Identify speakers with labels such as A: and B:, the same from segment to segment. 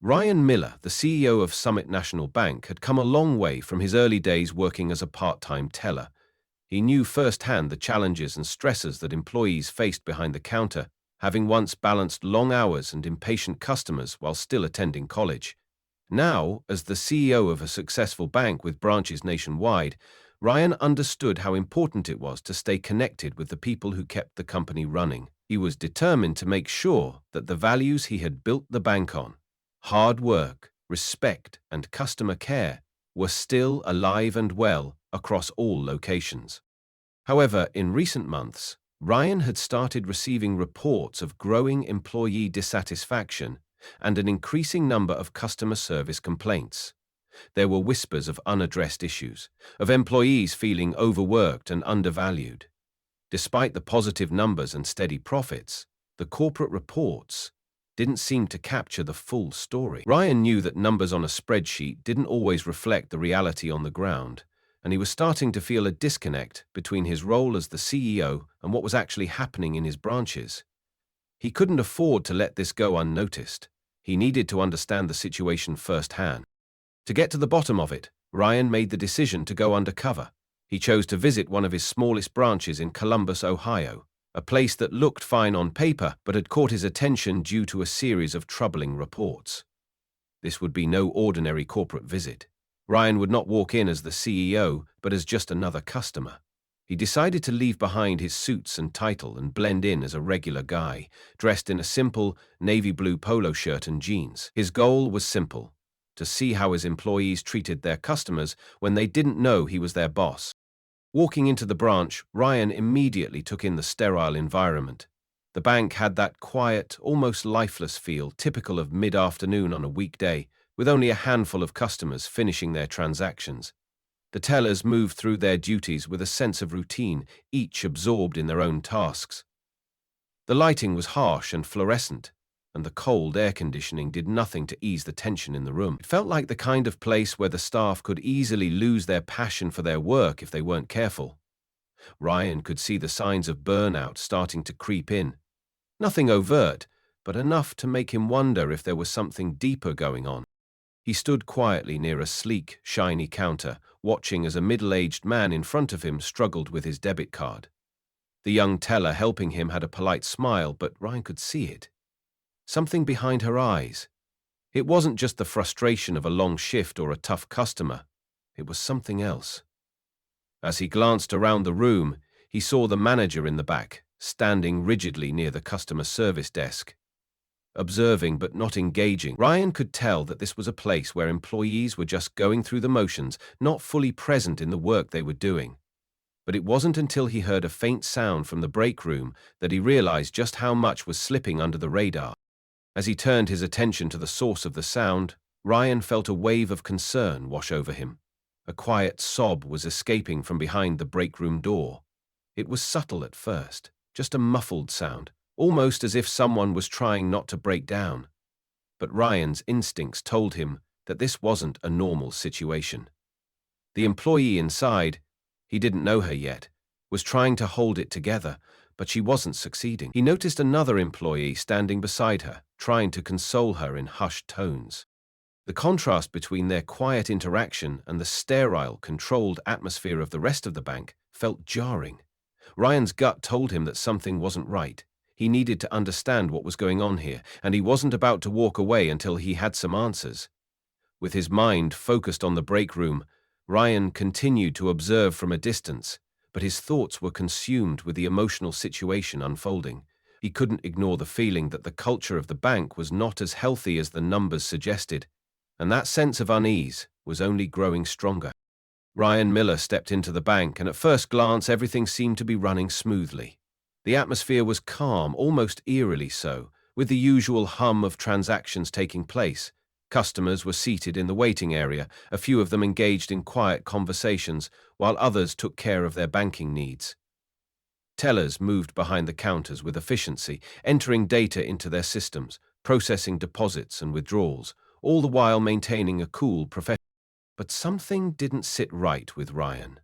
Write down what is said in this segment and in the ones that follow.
A: Ryan Miller, the CEO of Summit National Bank, had come a long way from his early days working as a part-time teller. He knew firsthand the challenges and stresses that employees faced behind the counter, having once balanced long hours and impatient customers while still attending college. Now, as the CEO of a successful bank with branches nationwide, Ryan understood how important it was to stay connected with the people who kept the company running. He was determined to make sure that the values he had built the bank on, hard work, respect, and customer care, were still alive and well across all locations. However, in recent months, Ryan had started receiving reports of growing employee dissatisfaction and an increasing number of customer service complaints. There were whispers of unaddressed issues, of employees feeling overworked and undervalued. Despite the positive numbers and steady profits, the corporate reports didn't seem to capture the full story. Ryan knew that numbers on a spreadsheet didn't always reflect the reality on the ground, and he was starting to feel a disconnect between his role as the CEO and what was actually happening in his branches. He couldn't afford to let this go unnoticed. He needed to understand the situation firsthand. To get to the bottom of it, Ryan made the decision to go undercover. He chose to visit one of his smallest branches in Columbus, Ohio, a place that looked fine on paper but had caught his attention due to a series of troubling reports. This would be no ordinary corporate visit. Ryan would not walk in as the CEO, but as just another customer. He decided to leave behind his suits and title and blend in as a regular guy, dressed in a simple navy blue polo shirt and jeans. His goal was simple: to see how his employees treated their customers when they didn't know he was their boss. Walking into the branch, Ryan immediately took in the sterile environment. The bank had that quiet, almost lifeless feel typical of mid-afternoon on a weekday, with only a handful of customers finishing their transactions. The tellers moved through their duties with a sense of routine, each absorbed in their own tasks. The lighting was harsh and fluorescent, and the cold air conditioning did nothing to ease the tension in the room. It felt like the kind of place where the staff could easily lose their passion for their work if they weren't careful. Ryan could see the signs of burnout starting to creep in. Nothing overt, but enough to make him wonder if there was something deeper going on. He stood quietly near a sleek, shiny counter, watching as a middle-aged man in front of him struggled with his debit card. The young teller helping him had a polite smile, but Ryan could see it. Something behind her eyes. It wasn't just the frustration of a long shift or a tough customer. It was something else. As he glanced around the room, he saw the manager in the back, standing rigidly near the customer service desk. Observing but not engaging, Ryan could tell that this was a place where employees were just going through the motions, not fully present in the work they were doing. But it wasn't until he heard a faint sound from the break room that he realized just how much was slipping under the radar. As he turned his attention to the source of the sound, Ryan felt a wave of concern wash over him. A quiet sob was escaping from behind the break room door. It was subtle at first, just a muffled sound, almost as if someone was trying not to break down. But Ryan's instincts told him that this wasn't a normal situation. The employee inside, he didn't know her yet, was trying to hold it together, but she wasn't succeeding. He noticed another employee standing beside her, trying to console her in hushed tones. The contrast between their quiet interaction and the sterile, controlled atmosphere of the rest of the bank felt jarring. Ryan's gut told him that something wasn't right. He needed to understand what was going on here, and he wasn't about to walk away until he had some answers. With his mind focused on the break room, Ryan continued to observe from a distance, but his thoughts were consumed with the emotional situation unfolding. He couldn't ignore the feeling that the culture of the bank was not as healthy as the numbers suggested, and that sense of unease was only growing stronger. Ryan Miller stepped into the bank, and at first glance everything seemed to be running smoothly. The atmosphere was calm, almost eerily so, with the usual hum of transactions taking place. Customers were seated in the waiting area, a few of them engaged in quiet conversations, while others took care of their banking needs. Tellers moved behind the counters with efficiency, entering data into their systems, processing deposits and withdrawals, all the while maintaining a cool professional. But something didn't sit right with Ryan.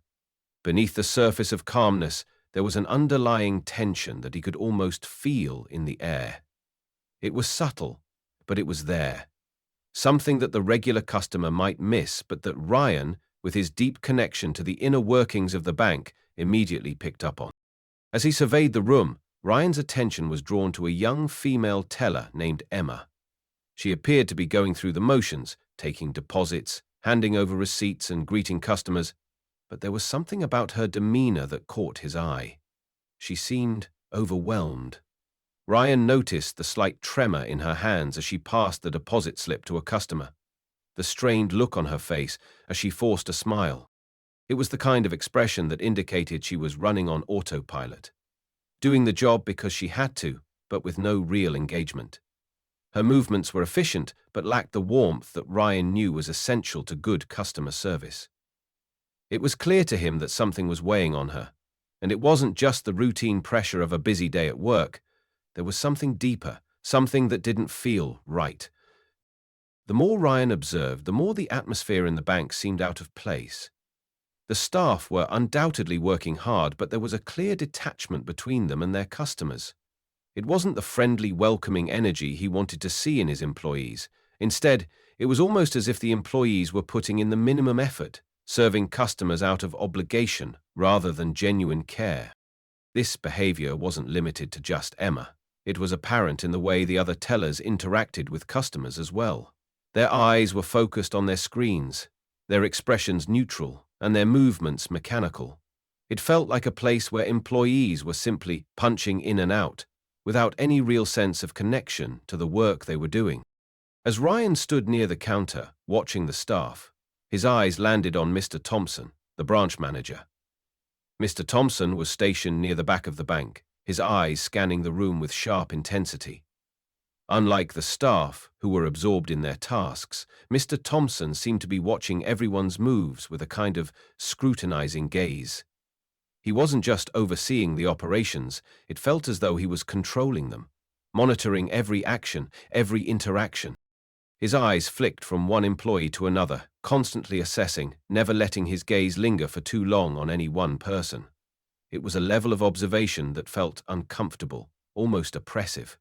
A: Beneath the surface of calmness, there was an underlying tension that he could almost feel in the air. It was subtle, but it was there. something that the regular customer might miss, but that Ryan, with his deep connection to the inner workings of the bank, immediately picked up on. As he surveyed the room, Ryan's attention was drawn to a young female teller named Emma. She appeared to be going through the motions, taking deposits, handing over receipts and greeting customers, but there was something about her demeanor that caught his eye. She seemed overwhelmed. Ryan noticed the slight tremor in her hands as she passed the deposit slip to a customer, the strained look on her face as she forced a smile. It was the kind of expression that indicated she was running on autopilot, doing the job because she had to, but with no real engagement. Her movements were efficient, but lacked the warmth that Ryan knew was essential to good customer service. It was clear to him that something was weighing on her, and it wasn't just the routine pressure of a busy day at work. There was something deeper, something that didn't feel right. The more Ryan observed, the more the atmosphere in the bank seemed out of place. The staff were undoubtedly working hard, but there was a clear detachment between them and their customers. It wasn't the friendly, welcoming energy he wanted to see in his employees. Instead, it was almost as if the employees were putting in the minimum effort, serving customers out of obligation rather than genuine care. This behavior wasn't limited to just Emma. It was apparent in the way the other tellers interacted with customers as well. Their eyes were focused on their screens, their expressions neutral, and their movements mechanical. It felt like a place where employees were simply punching in and out, without any real sense of connection to the work they were doing. As Ryan stood near the counter, watching the staff, his eyes landed on Mr. Thompson, the branch manager. Mr. Thompson was stationed near the back of the bank, his eyes scanning the room with sharp intensity. Unlike the staff, who were absorbed in their tasks, Mr. Thompson seemed to be watching everyone's moves with a kind of scrutinizing gaze. He wasn't just overseeing the operations, it felt as though he was controlling them, monitoring every action, every interaction. His eyes flicked from one employee to another, constantly assessing, never letting his gaze linger for too long on any one person. It was a level of observation that felt uncomfortable, almost oppressive.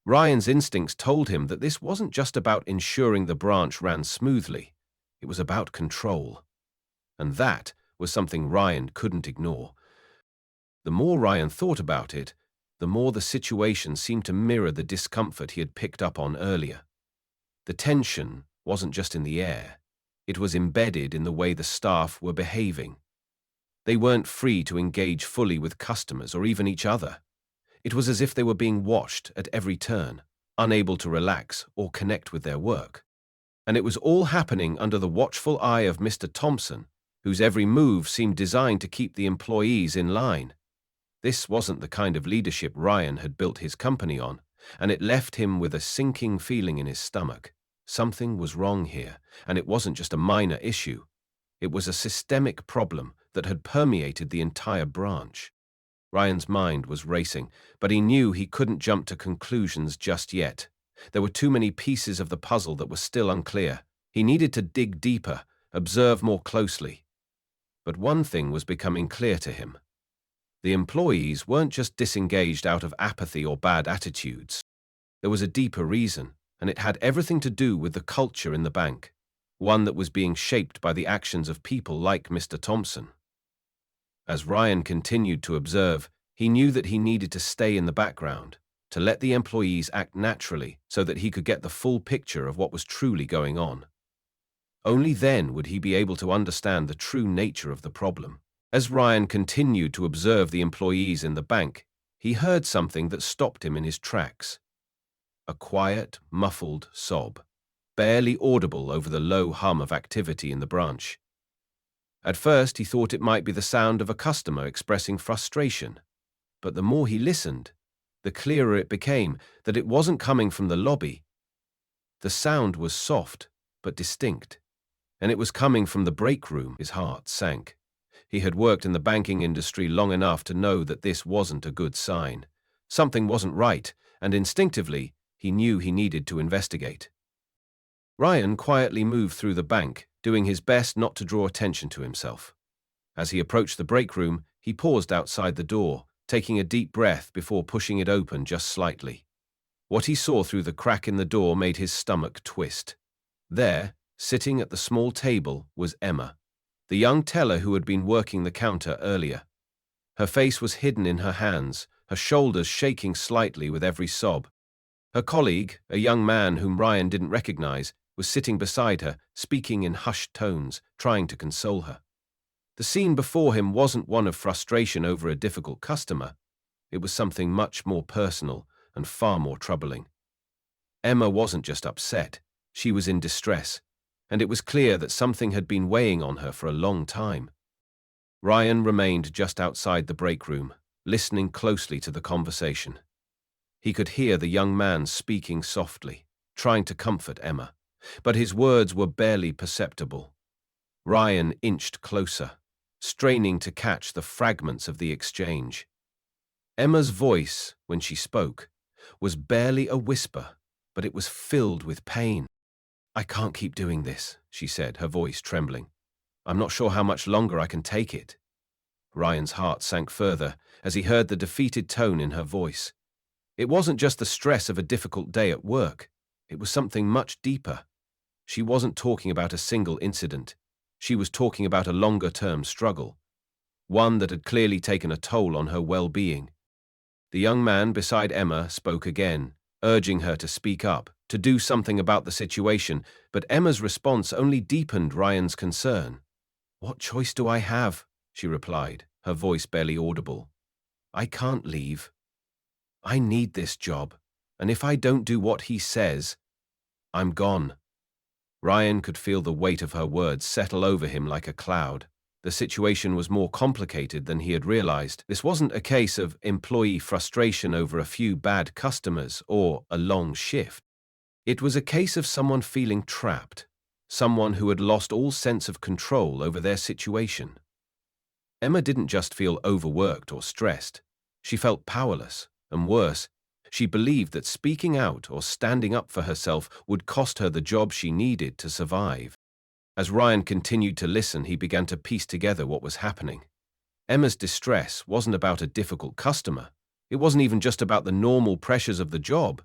A: Ryan's instincts told him that this wasn't just about ensuring the branch ran smoothly, it was about control. And that was something Ryan couldn't ignore. The more Ryan thought about it, the more the situation seemed to mirror the discomfort he had picked up on earlier. The tension wasn't just in the air, it was embedded in the way the staff were behaving. They weren't free to engage fully with customers or even each other. It was as if they were being watched at every turn, unable to relax or connect with their work. And it was all happening under the watchful eye of Mr. Thompson, whose every move seemed designed to keep the employees in line. This wasn't the kind of leadership Ryan had built his company on, and it left him with a sinking feeling in his stomach. Something was wrong here, and it wasn't just a minor issue. It was a systemic problem that had permeated the entire branch. Ryan's mind was racing, but he knew he couldn't jump to conclusions just yet. There were too many pieces of the puzzle that were still unclear. He needed to dig deeper, observe more closely. But one thing was becoming clear to him. The employees weren't just disengaged out of apathy or bad attitudes. There was a deeper reason, and it had everything to do with the culture in the bank, one that was being shaped by the actions of people like Mr. Thompson. As Ryan continued to observe, he knew that he needed to stay in the background, to let the employees act naturally so that he could get the full picture of what was truly going on. Only then would he be able to understand the true nature of the problem. As Ryan continued to observe the employees in the bank, he heard something that stopped him in his tracks. A quiet, muffled sob, barely audible over the low hum of activity in the branch. At first, he thought it might be the sound of a customer expressing frustration, but the more he listened, the clearer it became that it wasn't coming from the lobby. The sound was soft, but distinct, and it was coming from the break room. His heart sank. He had worked in the banking industry long enough to know that this wasn't a good sign. Something wasn't right, and instinctively, he knew he needed to investigate. Ryan quietly moved through the bank, doing his best not to draw attention to himself. As he approached the break room, he paused outside the door, taking a deep breath before pushing it open just slightly. What he saw through the crack in the door made his stomach twist. There, sitting at the small table, was Emma, the young teller who had been working the counter earlier. Her face was hidden in her hands, her shoulders shaking slightly with every sob. Her colleague, a young man whom Ryan didn't recognize, was sitting beside her, speaking in hushed tones, trying to console her. The scene before him wasn't one of frustration over a difficult customer. It was something much more personal and far more troubling. Emma wasn't just upset, she was in distress, and it was clear that something had been weighing on her for a long time. Ryan remained just outside the break room, listening closely to the conversation. He could hear the young man speaking softly, trying to comfort Emma, but his words were barely perceptible. Ryan inched closer, straining to catch the fragments of the exchange. Emma's voice, when she spoke, was barely a whisper, but it was filled with pain. "I can't keep doing this," she said, her voice trembling. "I'm not sure how much longer I can take it." Ryan's heart sank further as he heard the defeated tone in her voice. It wasn't just the stress of a difficult day at work. It was something much deeper. She wasn't talking about a single incident. She was talking about a longer-term struggle, one that had clearly taken a toll on her well-being. The young man beside Emma spoke again, urging her to speak up, to do something about the situation, but Emma's response only deepened Ryan's concern. "What choice do I have?" she replied, her voice barely audible. "I can't leave. I need this job, and if I don't do what he says, I'm gone." Ryan could feel the weight of her words settle over him like a cloud. The situation was more complicated than he had realized. This wasn't a case of employee frustration over a few bad customers or a long shift. It was a case of someone feeling trapped, someone who had lost all sense of control over their situation. Emma didn't just feel overworked or stressed. She felt powerless, and worse, she believed that speaking out or standing up for herself would cost her the job she needed to survive. As Ryan continued to listen, he began to piece together what was happening. Emma's distress wasn't about a difficult customer. It wasn't even just about the normal pressures of the job.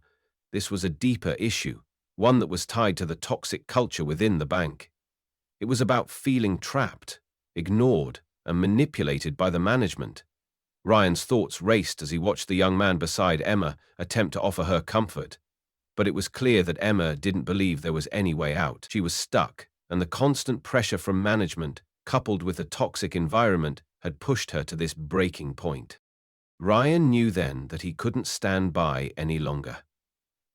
A: This was a deeper issue, one that was tied to the toxic culture within the bank. It was about feeling trapped, ignored, and manipulated by the management. Ryan's thoughts raced as he watched the young man beside Emma attempt to offer her comfort. But it was clear that Emma didn't believe there was any way out. She was stuck, and the constant pressure from management, coupled with a toxic environment, had pushed her to this breaking point. Ryan knew then that he couldn't stand by any longer.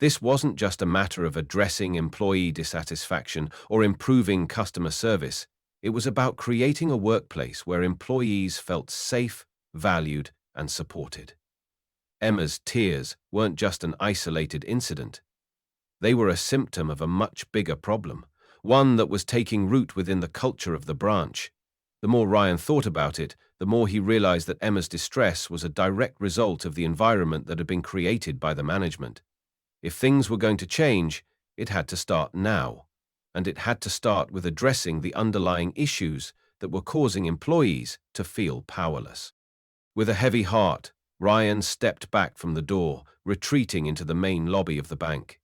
A: This wasn't just a matter of addressing employee dissatisfaction or improving customer service. It was about creating a workplace where employees felt safe, valued, and supported. Emma's tears weren't just an isolated incident. They were a symptom of a much bigger problem, one that was taking root within the culture of the branch. The more Ryan thought about it, the more he realized that Emma's distress was a direct result of the environment that had been created by the management. If things were going to change, it had to start now, and it had to start with addressing the underlying issues that were causing employees to feel powerless. With a heavy heart, Ryan stepped back from the door, retreating into the main lobby of the bank.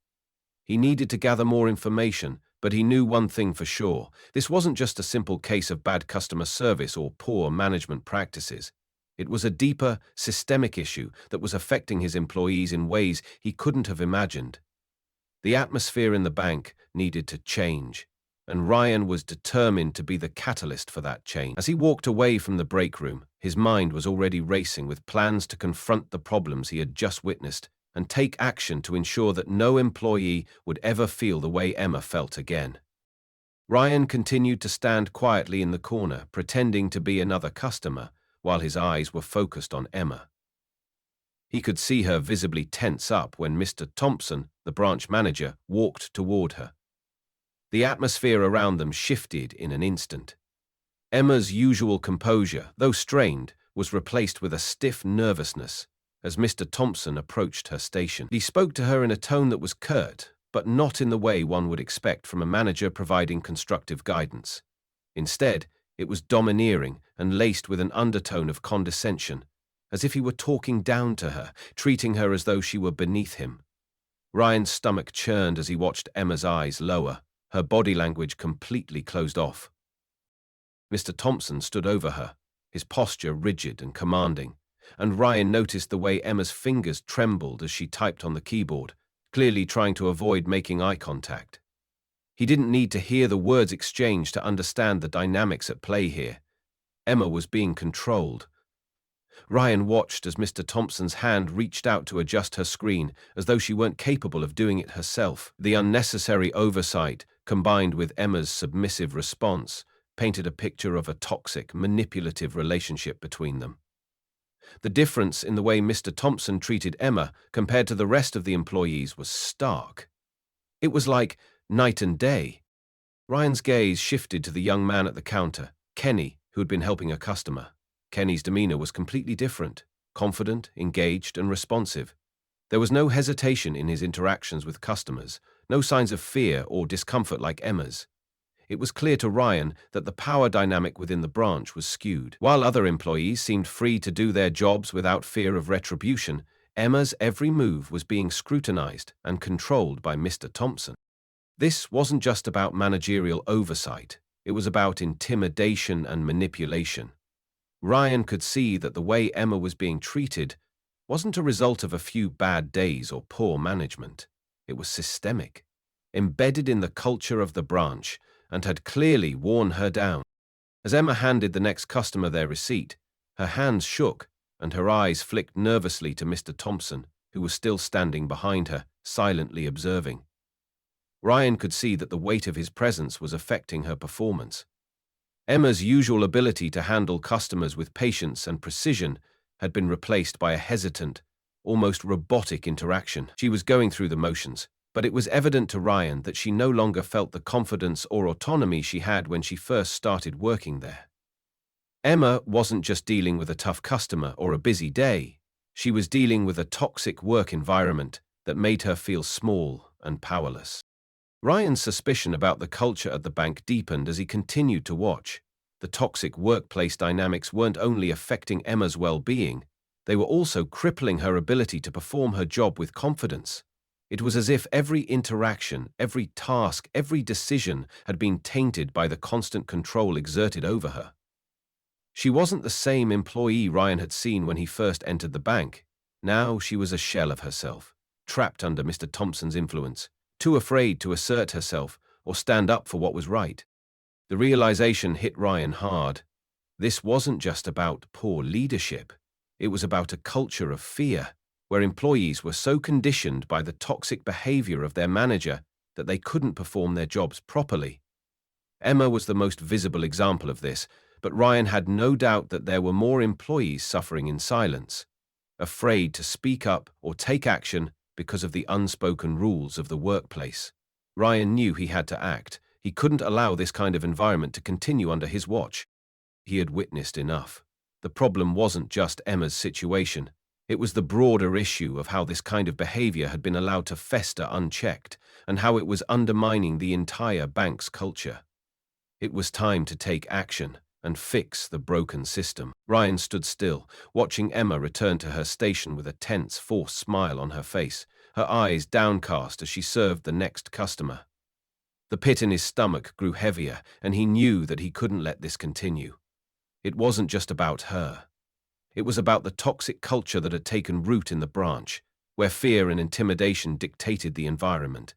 A: He needed to gather more information, but he knew one thing for sure. This wasn't just a simple case of bad customer service or poor management practices. It was a deeper, systemic issue that was affecting his employees in ways he couldn't have imagined. The atmosphere in the bank needed to change, and Ryan was determined to be the catalyst for that change. As he walked away from the break room, his mind was already racing with plans to confront the problems he had just witnessed and take action to ensure that no employee would ever feel the way Emma felt again. Ryan continued to stand quietly in the corner, pretending to be another customer, while his eyes were focused on Emma. He could see her visibly tense up when Mr. Thompson, the branch manager, walked toward her. The atmosphere around them shifted in an instant. Emma's usual composure, though strained, was replaced with a stiff nervousness as Mr. Thompson approached her station. He spoke to her in a tone that was curt, but not in the way one would expect from a manager providing constructive guidance. Instead, it was domineering and laced with an undertone of condescension, as if he were talking down to her, treating her as though she were beneath him. Ryan's stomach churned as he watched Emma's eyes lower, her body language completely closed off. Mr. Thompson stood over her, his posture rigid and commanding, and Ryan noticed the way Emma's fingers trembled as she typed on the keyboard, clearly trying to avoid making eye contact. He didn't need to hear the words exchanged to understand the dynamics at play here. Emma was being controlled. Ryan watched as Mr. Thompson's hand reached out to adjust her screen, as though she weren't capable of doing it herself. The unnecessary oversight, combined with Emma's submissive response, painted a picture of a toxic, manipulative relationship between them. The difference in the way Mr. Thompson treated Emma compared to the rest of the employees was stark. It was like night and day. Ryan's gaze shifted to the young man at the counter, Kenny, who had been helping a customer. Kenny's demeanor was completely different, confident, engaged, and responsive. There was no hesitation in his interactions with customers, no signs of fear or discomfort like Emma's. It was clear to Ryan that the power dynamic within the branch was skewed. While other employees seemed free to do their jobs without fear of retribution, Emma's every move was being scrutinized and controlled by Mr. Thompson. This wasn't just about managerial oversight, it was about intimidation and manipulation. Ryan could see that the way Emma was being treated wasn't a result of a few bad days or poor management. It was systemic, embedded in the culture of the branch, and had clearly worn her down. As Emma handed the next customer their receipt, her hands shook and her eyes flicked nervously to Mr. Thompson, who was still standing behind her, silently observing. Ryan could see that the weight of his presence was affecting her performance. Emma's usual ability to handle customers with patience and precision had been replaced by a hesitant, almost robotic interaction. She was going through the motions, but it was evident to Ryan that she no longer felt the confidence or autonomy she had when she first started working there. Emma wasn't just dealing with a tough customer or a busy day. She was dealing with a toxic work environment that made her feel small and powerless. Ryan's suspicion about the culture at the bank deepened as he continued to watch. The toxic workplace dynamics weren't only affecting Emma's well-being, they were also crippling her ability to perform her job with confidence. It was as if every interaction, every task, every decision had been tainted by the constant control exerted over her. She wasn't the same employee Ryan had seen when he first entered the bank. Now she was a shell of herself, trapped under Mr. Thompson's influence, too afraid to assert herself or stand up for what was right. The realization hit Ryan hard. This wasn't just about poor leadership. It was about a culture of fear, where employees were so conditioned by the toxic behavior of their manager that they couldn't perform their jobs properly. Emma was the most visible example of this, but Ryan had no doubt that there were more employees suffering in silence, afraid to speak up or take action because of the unspoken rules of the workplace. Ryan knew he had to act. He couldn't allow this kind of environment to continue under his watch. He had witnessed enough. The problem wasn't just Emma's situation. It was the broader issue of how this kind of behavior had been allowed to fester unchecked, and how it was undermining the entire bank's culture. It was time to take action and fix the broken system. Ryan stood still, watching Emma return to her station with a tense, forced smile on her face, her eyes downcast as she served the next customer. The pit in his stomach grew heavier, and he knew that he couldn't let this continue. It wasn't just about her. It was about the toxic culture that had taken root in the branch, where fear and intimidation dictated the environment.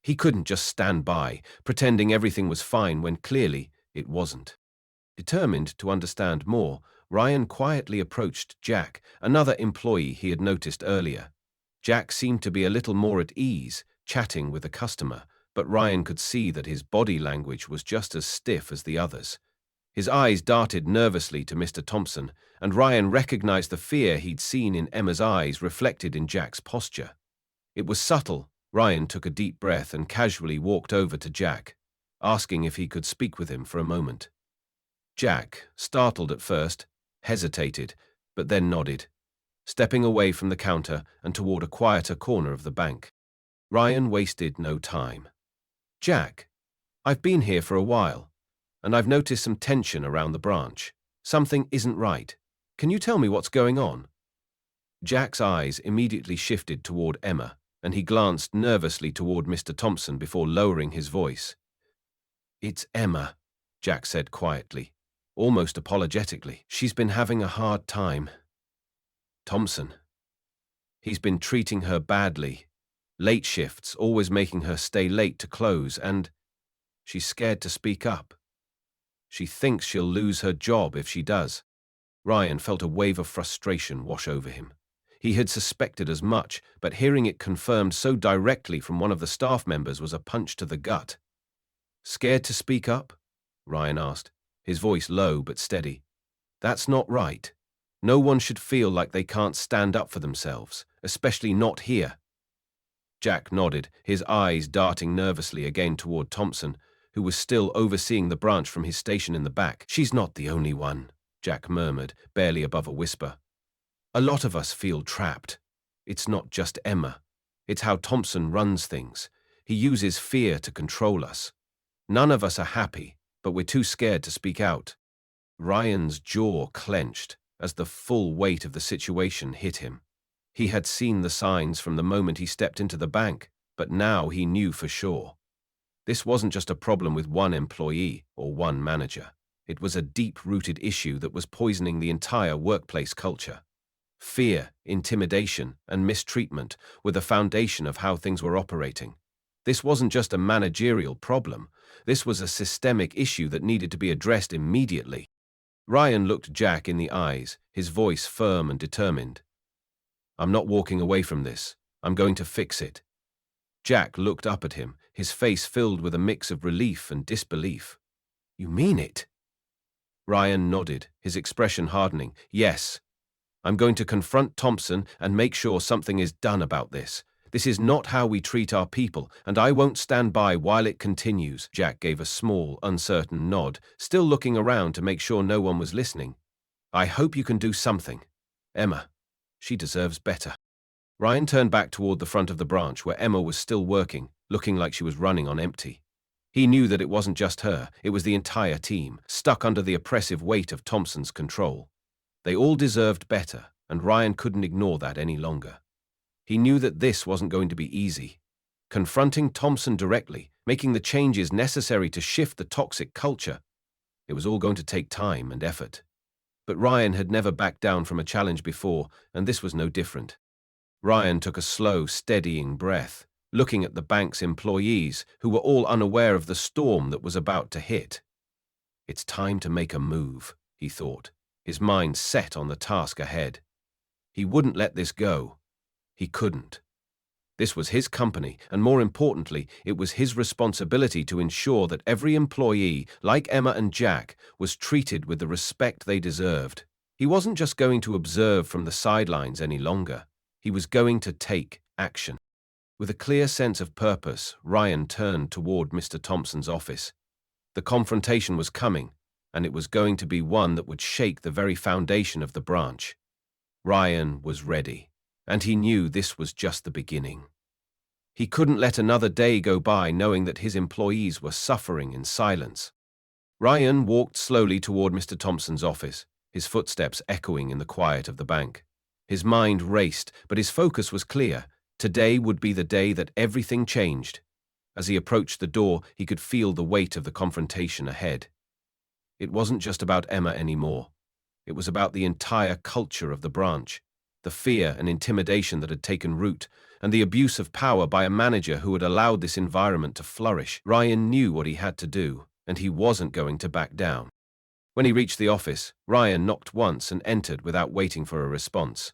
A: He couldn't just stand by, pretending everything was fine when clearly it wasn't. Determined to understand more, Ryan quietly approached Jack, another employee he had noticed earlier. Jack seemed to be a little more at ease, chatting with a customer, but Ryan could see that his body language was just as stiff as the others. His eyes darted nervously to Mr. Thompson, and Ryan recognized the fear he'd seen in Emma's eyes reflected in Jack's posture. It was subtle. Ryan took a deep breath and casually walked over to Jack, asking if he could speak with him for a moment. Jack, startled at first, hesitated, but then nodded, stepping away from the counter and toward a quieter corner of the bank. Ryan wasted no time. "Jack, I've been here for a while, and I've noticed some tension around the branch. Something isn't right. Can you tell me what's going on?" Jack's eyes immediately shifted toward Emma, and he glanced nervously toward Mr. Thompson before lowering his voice. It's Emma, Jack said quietly, almost apologetically. She's been having a hard time. Thompson. He's been treating her badly. Late shifts, always making her stay late to close, and she's scared to speak up. She thinks she'll lose her job if she does. Ryan felt a wave of frustration wash over him. He had suspected as much, but hearing it confirmed so directly from one of the staff members was a punch to the gut. Scared to speak up? Ryan asked, his voice low but steady. That's not right. No one should feel like they can't stand up for themselves, especially not here. Jack nodded, his eyes darting nervously again toward Thompson, who was still overseeing the branch from his station in the back. She's not the only one, Jack murmured, barely above a whisper. A lot of us feel trapped. It's not just Emma. It's how Thompson runs things. He uses fear to control us. None of us are happy, but we're too scared to speak out. Ryan's jaw clenched as the full weight of the situation hit him. He had seen the signs from the moment he stepped into the bank, but now he knew for sure. This wasn't just a problem with one employee or one manager. It was a deep-rooted issue that was poisoning the entire workplace culture. Fear, intimidation, and mistreatment were the foundation of how things were operating. This wasn't just a managerial problem. This was a systemic issue that needed to be addressed immediately. Ryan looked Jack in the eyes, his voice firm and determined. I'm not walking away from this. I'm going to fix it. Jack looked up at him, his face filled with a mix of relief and disbelief. You mean it? Ryan nodded, his expression hardening. Yes. I'm going to confront Thompson and make sure something is done about this. This is not how we treat our people, and I won't stand by while it continues. Jack gave a small, uncertain nod, still looking around to make sure no one was listening. I hope you can do something. Emma, she deserves better. Ryan turned back toward the front of the branch where Emma was still working, looking like she was running on empty. He knew that it wasn't just her, it was the entire team, stuck under the oppressive weight of Thompson's control. They all deserved better, and Ryan couldn't ignore that any longer. He knew that this wasn't going to be easy. Confronting Thompson directly, making the changes necessary to shift the toxic culture, it was all going to take time and effort. But Ryan had never backed down from a challenge before, and this was no different. Ryan took a slow, steadying breath, looking at the bank's employees, who were all unaware of the storm that was about to hit. It's time to make a move, he thought, his mind set on the task ahead. He wouldn't let this go. He couldn't. This was his company, and more importantly, it was his responsibility to ensure that every employee, like Emma and Jack, was treated with the respect they deserved. He wasn't just going to observe from the sidelines any longer. He was going to take action. With a clear sense of purpose, Ryan turned toward Mr. Thompson's office. The confrontation was coming, and it was going to be one that would shake the very foundation of the branch. Ryan was ready, and he knew this was just the beginning. He couldn't let another day go by knowing that his employees were suffering in silence. Ryan walked slowly toward Mr. Thompson's office, his footsteps echoing in the quiet of the bank. His mind raced, but his focus was clear. Today would be the day that everything changed. As he approached the door, he could feel the weight of the confrontation ahead. It wasn't just about Emma anymore. It was about the entire culture of the branch, the fear and intimidation that had taken root, and the abuse of power by a manager who had allowed this environment to flourish. Ryan knew what he had to do, and he wasn't going to back down. When he reached the office, Ryan knocked once and entered without waiting for a response.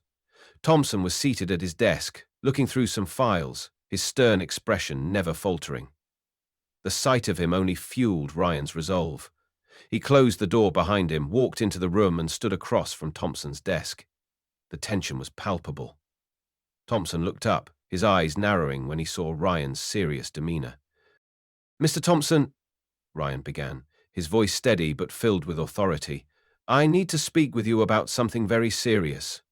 A: Thompson was seated at his desk, looking through some files, his stern expression never faltering. The sight of him only fueled Ryan's resolve. He closed the door behind him, walked into the room, and stood across from Thompson's desk. The tension was palpable. Thompson looked up, his eyes narrowing when he saw Ryan's serious demeanor. Mr. Thompson, Ryan began, his voice steady but filled with authority, I need to speak with you about something very serious.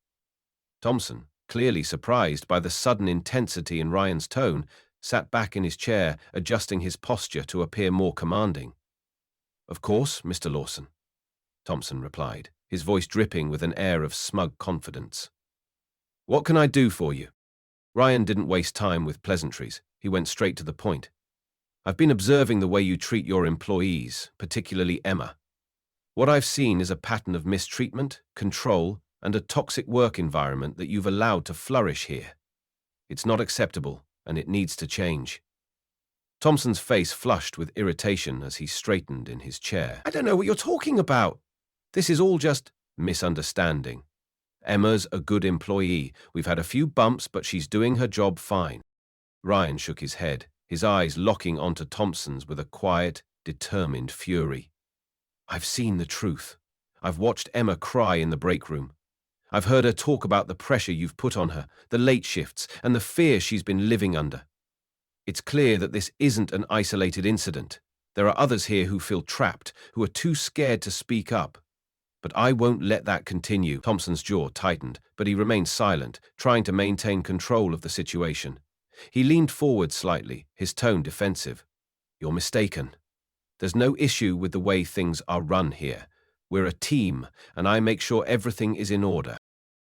A: Thompson, clearly surprised by the sudden intensity in Ryan's tone, sat back in his chair, adjusting his posture to appear more commanding. Of course, Mr. Lawson, Thompson replied, his voice dripping with an air of smug confidence. What can I do for you? Ryan didn't waste time with pleasantries. He went straight to the point. I've been observing the way you treat your employees, particularly Emma. What I've seen is a pattern of mistreatment, control, and a toxic work environment that you've allowed to flourish here. It's not acceptable, and it needs to change. Thompson's face flushed with irritation as he straightened in his chair. I don't know what you're talking about. This is all just misunderstanding. Emma's a good employee. We've had a few bumps, but she's doing her job fine. Ryan shook his head, his eyes locking onto Thompson's with a quiet, determined fury. I've seen the truth. I've watched Emma cry in the break room. I've heard her talk about the pressure you've put on her, the late shifts, and the fear she's been living under. It's clear that this isn't an isolated incident. There are others here who feel trapped, who are too scared to speak up. But I won't let that continue. Thompson's jaw tightened, but he remained silent, trying to maintain control of the situation. He leaned forward slightly, his tone defensive. You're mistaken. There's no issue with the way things are run here. We're a team, and I make sure everything is in order.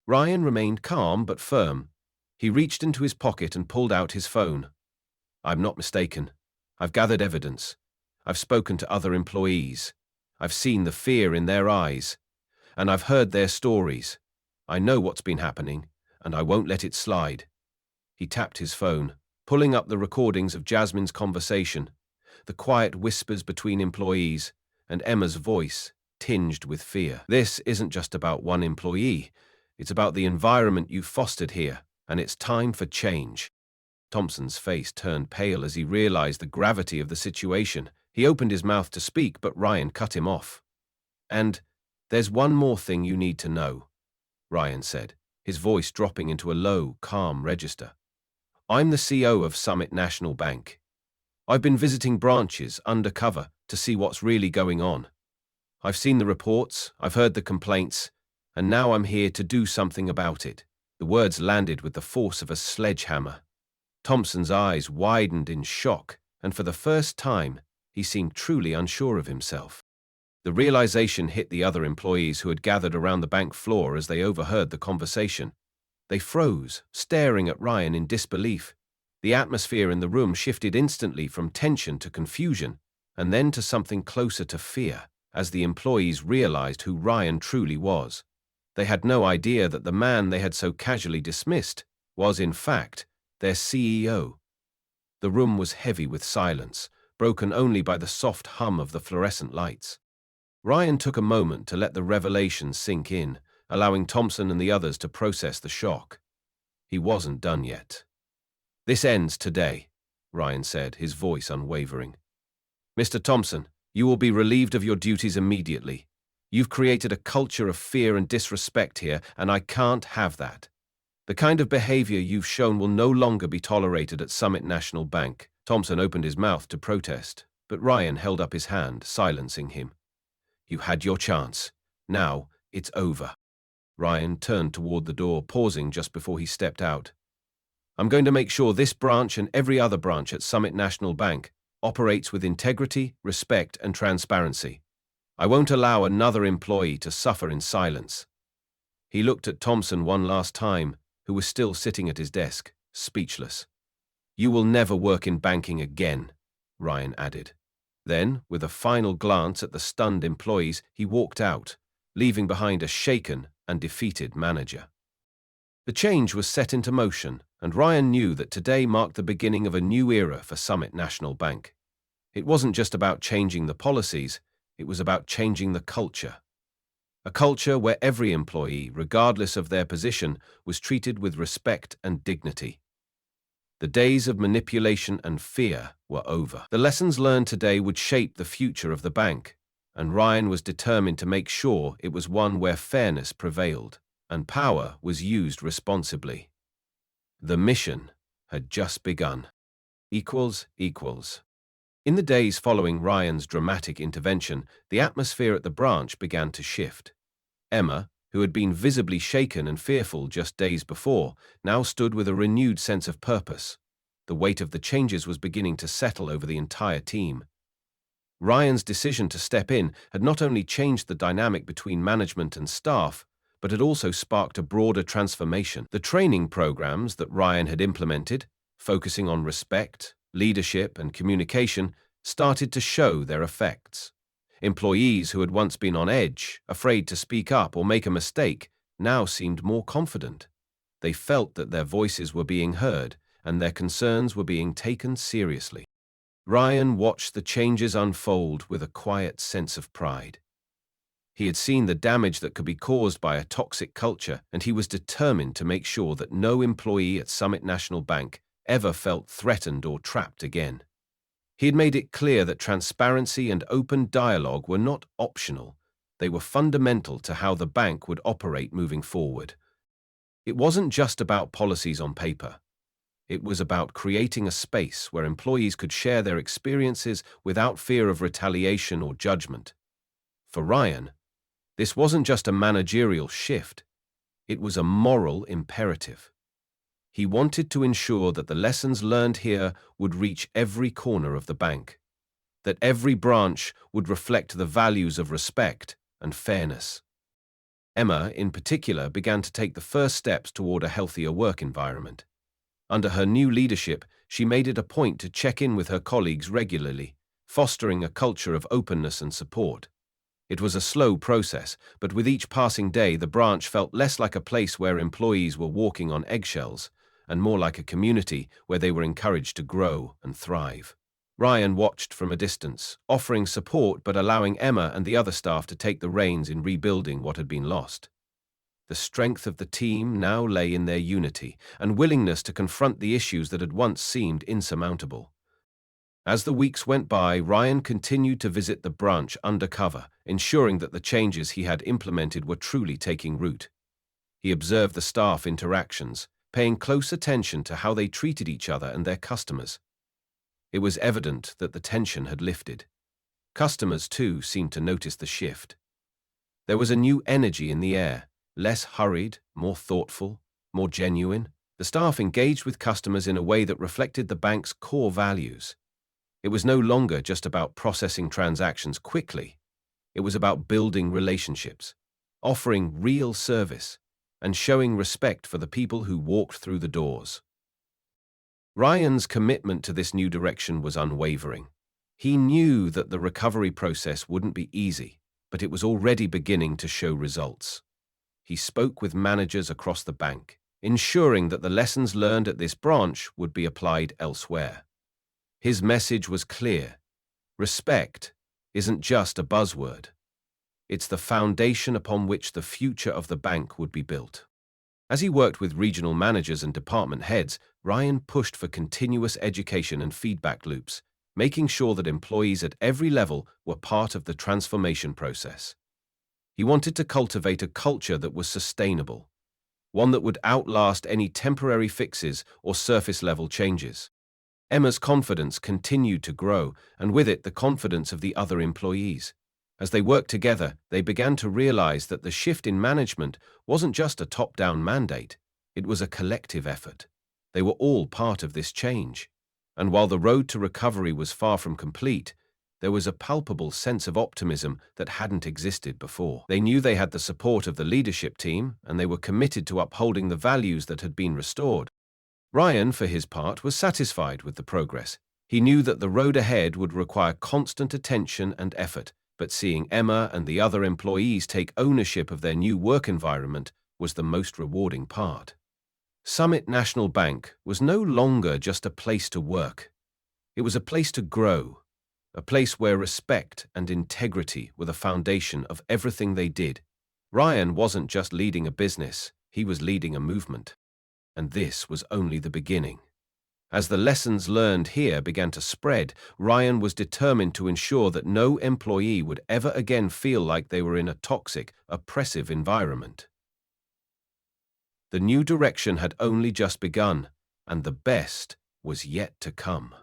A: Ryan remained calm but firm. He reached into his pocket and pulled out his phone. I'm not mistaken. I've gathered evidence. I've spoken to other employees. I've seen the fear in their eyes. And I've heard their stories. I know what's been happening, and I won't let it slide. He tapped his phone, pulling up the recordings of Jasmine's conversation, the quiet whispers between employees, and Emma's voice, tinged with fear. This isn't just about one employee. It's about the environment you've fostered here, and it's time for change. Thompson's face turned pale as he realized the gravity of the situation. He opened his mouth to speak, but Ryan cut him off. And there's one more thing you need to know, Ryan said, his voice dropping into a low, calm register. I'm the CEO of Summit National Bank. I've been visiting branches undercover to see what's really going on. I've seen the reports, I've heard the complaints, and now I'm here to do something about it. The words landed with the force of a sledgehammer. Thompson's eyes widened in shock, and for the first time, he seemed truly unsure of himself. The realization hit the other employees who had gathered around the bank floor as they overheard the conversation. They froze, staring at Ryan in disbelief. The atmosphere in the room shifted instantly from tension to confusion, and then to something closer to fear, as the employees realized who Ryan truly was. They had no idea that the man they had so casually dismissed was, in fact, their CEO. The room was heavy with silence, broken only by the soft hum of the fluorescent lights. Ryan took a moment to let the revelation sink in, allowing Thompson and the others to process the shock. He wasn't done yet. This ends today, Ryan said, his voice unwavering. Mr. Thompson, you will be relieved of your duties immediately. You've created a culture of fear and disrespect here, and I can't have that. The kind of behavior you've shown will no longer be tolerated at Summit National Bank. Thompson opened his mouth to protest, but Ryan held up his hand, silencing him. You had your chance. Now it's over. Ryan turned toward the door, pausing just before he stepped out. I'm going to make sure this branch and every other branch at Summit National Bank operates with integrity, respect, and transparency. I won't allow another employee to suffer in silence. He looked at Thompson one last time, who was still sitting at his desk, speechless. You will never work in banking again, Ryan added. Then, with a final glance at the stunned employees, he walked out, leaving behind a shaken and defeated manager. The change was set into motion, and Ryan knew that today marked the beginning of a new era for Summit National Bank. It wasn't just about changing the policies, it was about changing the culture. A culture where every employee, regardless of their position, was treated with respect and dignity. The days of manipulation and fear were over. The lessons learned today would shape the future of the bank, and Ryan was determined to make sure it was one where fairness prevailed and power was used responsibly. The mission had just begun. Equals. In the days following Ryan's dramatic intervention, the atmosphere at the branch began to shift. Emma, who had been visibly shaken and fearful just days before, now stood with a renewed sense of purpose. The weight of the changes was beginning to settle over the entire team. Ryan's decision to step in had not only changed the dynamic between management and staff, but had also sparked a broader transformation. The training programs that Ryan had implemented, focusing on respect, Leadership and communication started to show their effects. Employees who had once been on edge, afraid to speak up or make a mistake, now seemed more confident. They felt that their voices were being heard and their concerns were being taken seriously. Ryan watched the changes unfold with a quiet sense of pride. He had seen the damage that could be caused by a toxic culture, and he was determined to make sure that no employee at Summit National Bank ever felt threatened or trapped again. He had made it clear that transparency and open dialogue were not optional. They were fundamental to how the bank would operate moving forward. It wasn't just about policies on paper. It was about creating a space where employees could share their experiences without fear of retaliation or judgment. For Ryan, this wasn't just a managerial shift. It was a moral imperative. He wanted to ensure that the lessons learned here would reach every corner of the bank, that every branch would reflect the values of respect and fairness. Emma, in particular, began to take the first steps toward a healthier work environment. Under her new leadership, she made it a point to check in with her colleagues regularly, fostering a culture of openness and support. It was a slow process, but with each passing day, the branch felt less like a place where employees were walking on eggshells, and more like a community where they were encouraged to grow and thrive. Ryan watched from a distance, offering support but allowing Emma and the other staff to take the reins in rebuilding what had been lost. The strength of the team now lay in their unity and willingness to confront the issues that had once seemed insurmountable. As the weeks went by, Ryan continued to visit the branch undercover, ensuring that the changes he had implemented were truly taking root. He observed the staff interactions, paying close attention to how they treated each other and their customers. It was evident that the tension had lifted. Customers, too, seemed to notice the shift. There was a new energy in the air, less hurried, more thoughtful, more genuine. The staff engaged with customers in a way that reflected the bank's core values. It was no longer just about processing transactions quickly. It was about building relationships, offering real service, and showing respect for the people who walked through the doors. Ryan's commitment to this new direction was unwavering. He knew that the recovery process wouldn't be easy, but it was already beginning to show results. He spoke with managers across the bank, ensuring that the lessons learned at this branch would be applied elsewhere. His message was clear. Respect isn't just a buzzword. It's the foundation upon which the future of the bank would be built. As he worked with regional managers and department heads, Ryan pushed for continuous education and feedback loops, making sure that employees at every level were part of the transformation process. He wanted to cultivate a culture that was sustainable, one that would outlast any temporary fixes or surface-level changes. Emma's confidence continued to grow, and with it the confidence of the other employees. As they worked together, they began to realize that the shift in management wasn't just a top-down mandate, it was a collective effort. They were all part of this change. And while the road to recovery was far from complete, there was a palpable sense of optimism that hadn't existed before. They knew they had the support of the leadership team, and they were committed to upholding the values that had been restored. Ryan, for his part, was satisfied with the progress. He knew that the road ahead would require constant attention and effort, but seeing Emma and the other employees take ownership of their new work environment was the most rewarding part. Summit National Bank was no longer just a place to work. It was a place to grow, a place where respect and integrity were the foundation of everything they did. Ryan wasn't just leading a business, he was leading a movement. And this was only the beginning. As the lessons learned here began to spread, Ryan was determined to ensure that no employee would ever again feel like they were in a toxic, oppressive environment. The new direction had only just begun, and the best was yet to come.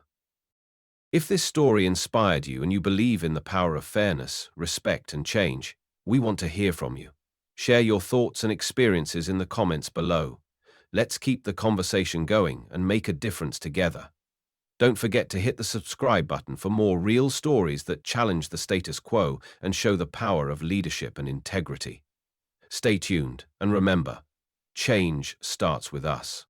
A: If this story inspired you and you believe in the power of fairness, respect, and change, we want to hear from you. Share your thoughts and experiences in the comments below. Let's keep the conversation going and make a difference together. Don't forget to hit the subscribe button for more real stories that challenge the status quo and show the power of leadership and integrity. Stay tuned, and remember, change starts with us.